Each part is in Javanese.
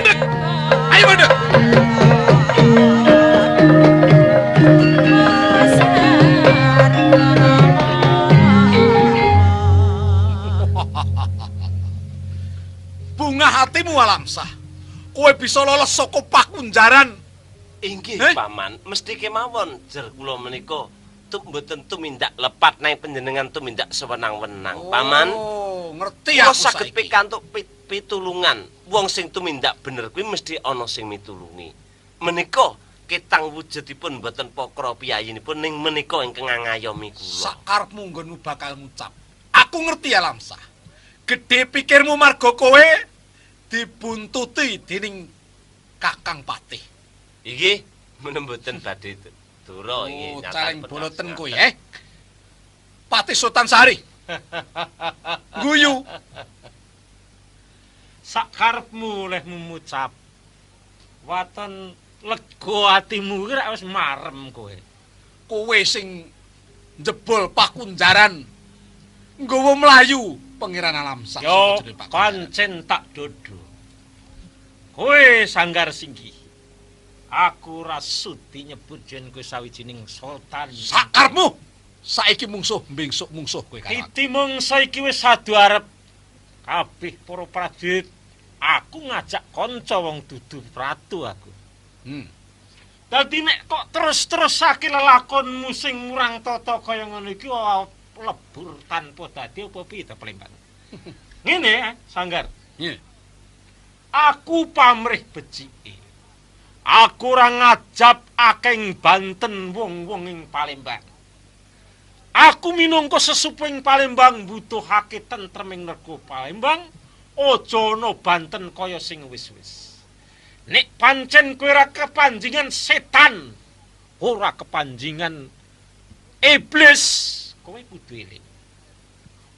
mandek. Ayo mandek. Bunga hatimu Alamsah. Kowe bisa lolos saka pakunjaran. Inggih, Paman, mesti kemawon jer kula menika mboten tumindak lepat nang panjenengan tumindak sewenang-wenang, Paman. Oh, ngerti aku aku saged saiki. pikantuk pitulungan. Wong sing tumindak bener kuwi mesti ana sing mitulungi. Menika ketang wujudipun mboten pakra piyayinipun ning menika ingkang ngayomi kula. Sakarepmu nggonmu bakal ngucap. Aku ngerti Alamsah. Gedhe pikirmu marga kowe dibuntuti dening Kakang Patih. Iki menemboten badhe dura iki. Oh, caleng boloten kowe, Patih Sultan Sari. Guyu. Sakarepmu oleh memucap. Waton lega atimu iki rak wis marem kowe. Kowe sing njebol pakunjaran nggawa mlayu Pangeran Alamsah. Yo pancen tak dodo. Kowe Sanggar Singgi. Aku rasudi nyebut jen kowe sawijining sultan. Sakarepmu. Saiki mungsuh mbingsuk mungsuh kowe kan. Titi mangsa iki wis adu arep. Kabeh para prajurit aku ngajak kanca wong dudu ratu aku. Dadi nek kok terus-terusake lelakonmu sing murang tata kaya ngono iki lebur tanpa dadi apa piye ta Palembang. Ngene Sanggar. Nggih. Aku pamrih becike. Aku ora ngajab akeng banten wong-wong ing Palembang. Aku minangka sesuping Palembang mbutuhake tentreming rega Palembang, aja ana banten kaya sing wis-wis. Nek pancen kowe ora kepanjingan setan, ora kepanjingan iblis, kowe kudu eling.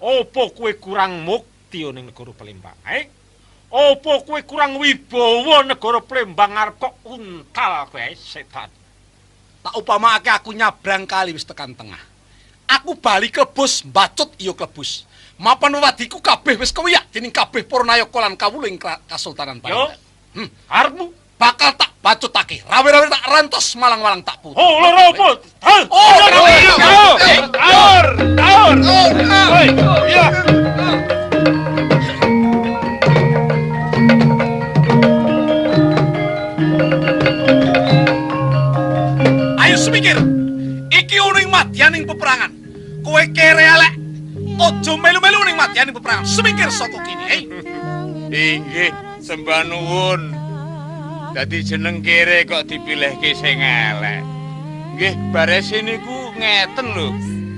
Apa kowe kurang mukti ning negara Palembang? Apa kowe kurang wibawa negara Palembang arep kok untal kowe setan? Tak upamake aku nyabrang kali wis tekan tengah. Aku bali klebus mbacut iya klebus. Mapan wadiku kabeh wis kewiyak dening kabeh para nayaka lan kawula ing Kasultanan Palembang. Arepmu bakal tak bacutake. Rawe-rawe tak rantos malang-malang tak putus. Oh, loro apa? Oh, taur. Oi, iya. Ayo semikir. Iki ono ing madyaning peperangan. Kowe kere elek. Aja melu-melu ning madyaning peperangan. Semikir saka kene, Inggih, sembah nuwun. Dadi jeneng kere kok dipilihke sing elek. Nggih, barese niku ngeten lho,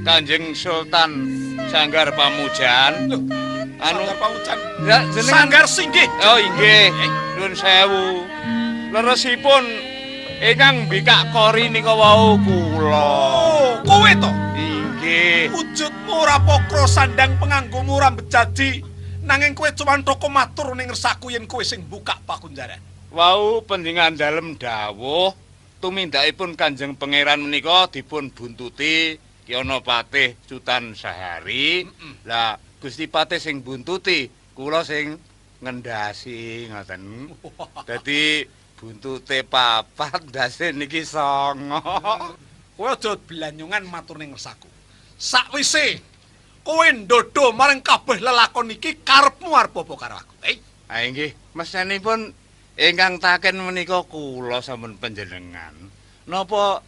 Kanjeng Sultan Sanggar Pamujan. Sanggar Pamujan. Ya, jeneng Sanggar Singgih. Oh, inggih. Nuwun sewu. Leresipun ingkang mbikak kori nika wau kula. Oh, kowe to? Inggih. Wujudmu ora pakra sandang penganggomu ora bejaji. Nanging kowe cuwantaka matur ning ngersaku yen kowe sing buka pakunjaran. Wau pendingan dalem dawuh tumindakipun Kanjeng Pangeran menika dipun buntuti Ki ana Patih Sultan Sahari. Lah Gusti Patih sing buntuti, kula sing ngendhasi ngoten. Dadi buntute papat, ndase niki 9. Kowe aja blanyungan matur ning ngersaku. Sakwise kowe ndodo marang kabeh lelakon iki karepmu arep apa karo aku? Ha inggih, mesenipun ingkang taken menika kula sampun panjenengan. Napa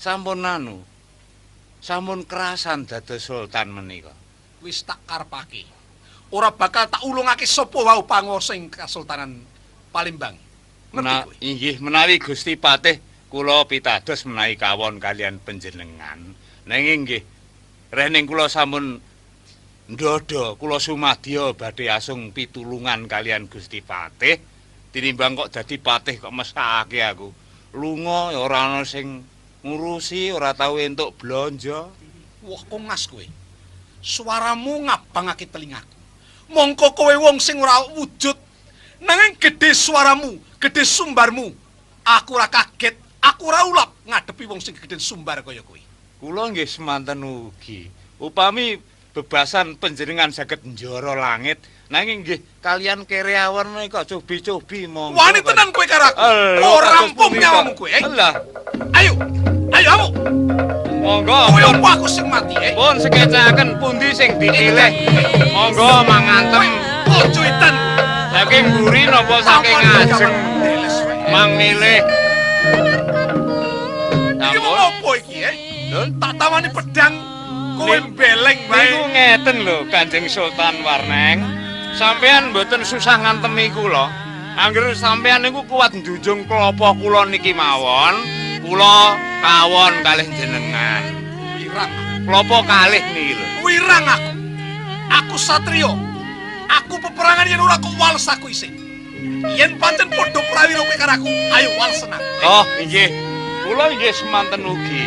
sampun sampun kerasan dados sultan menika? Wis tak karepake. Ora bakal tak ulungake sapa wae panguwasa ing Kasultanan Palembang. Ngerti kowe? Inggih, menawi Gusti Patih kula pitados menawi kawon kalian panjenengan. Nanging nggih, rening kula sampun ndodo, kula sumadya badhe asung pitulungan kalian Gusti Patih. Tinimbang kok dadi patih kok mesake aku. Lunga ya ora ana sing ngurusi, ora tau entuk blanja. Wah, kongas kowe. Suaramu ngabangake telingaku. Mongko kowe wong sing ora wujud. Nanging gedhe suaramu, gedhe sumbarmu. Aku ora kaget, aku ora ulap ngadepi wong sing gedhe sumbar kaya kowe. Kula nggih semanten ugi. Upami bebasan panjenengan saged njara langit, Nanging nggih kalian kereawan menika cobi-cobi monggo. Wani tenan kowe karo aku. Oh, rampung nyawamu kowe. Lah, Ayo. Ayo kamu. monggo. Kowe opo aku sing mati, Pun sekecaken pundi sing dipilih. Monggo mangantem. Ojo edan. Saking mburi napa saking ajeng. Mang milih. Iki mau opo iki, Lho, Tak tawani pedang kowe beleng niku bae. ngeten lho Kanjeng Sultan Warneng. Sampeyan mboten susah ngantemi kula. Angger sampeyan niku kuat njunjung klapa kula niki mawon, kula kawon kalih jenengan. Wirang. Klapa kalih niki lho. Wirang aku. Aku satrio. Aku peperangan yen ora kewales aku isih. Yen pancen padha prawira kowe karo aku, ayo walsenan. Oh, nggih. Kula nggih semanten ugi.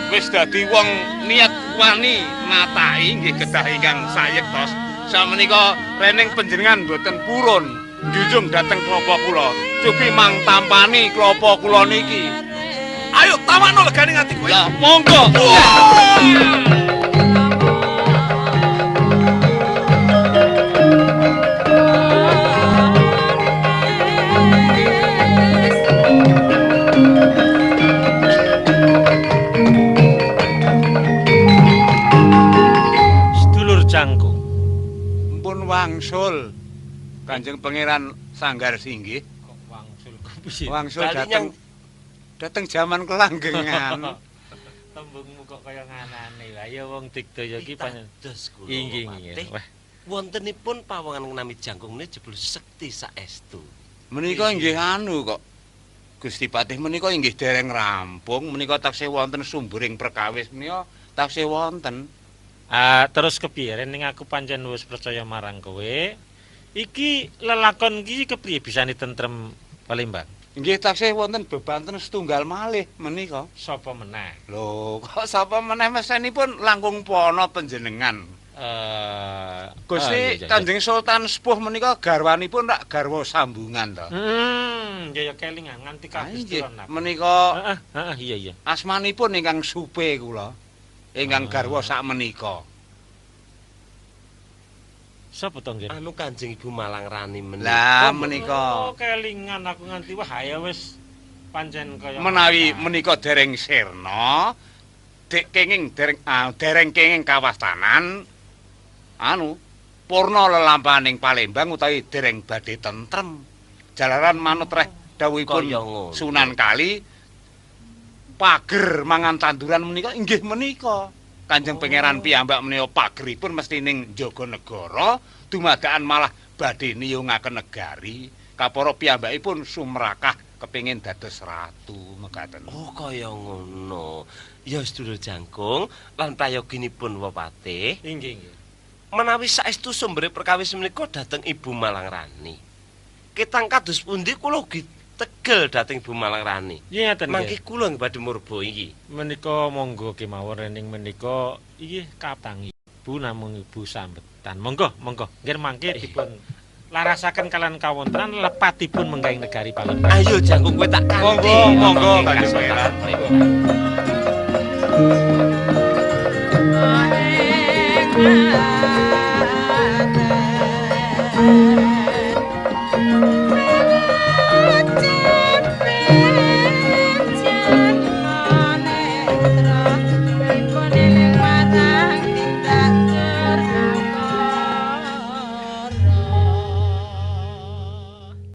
Wis dadi wong niat wani natai nggih kedah ingkang sayektos. Samenika rening panjenengan boten purun njunjung dhateng klapa kula. Cobi mang tampani klapa kula niki. Ayo tamakno legane ati kowe. Lah, monggo. Sedulur Jangkung. Pun wangsul Kanjeng Pangeran Sanggar Singgih. Kok wangsul kepiye? Wangsul Bali dateng jaman kelanggengan. Tembungmu kok kaya nganane. Ayo wong digdaya iki panjen. Pitados kula. Inggih, Patih. inggih. Wah, Wontenipun pawongan nami Jangkung ne jebul sekti saestu. Menika inggih anu kok. Gusti Patih menika inggih dereng rampung, menika taksih wonten sumbering perkawis menika taksih wonten. terus kepiye ning aku pancen wis percaya marang kowe. Iki lelakon iki kepriye bisane tentrem Palembang? Inggih taksih wonten bebanten setunggal malih menika. Sapa meneh? Lho, kok sapa meneh mesenipun langkung pono panjenengan. Gusti iya. Kanjeng Sultan Sepuh menika garwanipun rak garwa sambungan to. Ya kelingan nganti kabeh Nggih, turunan. menika Heeh, iya. asmanipun ingkang Supe kula. Ingkang garwa sakmenika. Sapa to nggih? Anu Kanjeng Ibu Malang Rani menika. Lah menika Oh, kelingan aku nganti wah ya wis pancen kaya menawi menika dereng sirna, kenging dereng kenging kawastanan anu purna lelampahaning Palembang utawi dereng badhe tentrem. Jalaran manut reh dawuhipun Kaya ngono. Sunan Kali pager mangan tanduran menika inggih menika. Kanjeng Pangeran piyambak menika pageripun mesti ning Jaganegara dumadakan malah badhe niyungaken negari. Kapara piyambakipun sumrakah kepengin dados ratu mekaten. Oh kaya ngono. Ya sedulur Jangkung lan prayoginipun Wapatih. Inggih. Menawi saestu sumbere perkawis menika dhateng Ibu Malang Rani. Ketang kados pundi kula ugi tegel dhateng Ibu Malang Rani. Iya ngeten Mangke nggih. kula badhe murba iki. Menika monggo kemawon rening menika iki kaptang Ibu namung Ibu sambetan. Monggo. Nggih mangke dipun larasaken kalian kawontenan lepatipun menggaing negari Palembang. Ayo Jangkung kowe tak kanthi. Monggo, Kanthi Kanjeng kasotan. Pangeran.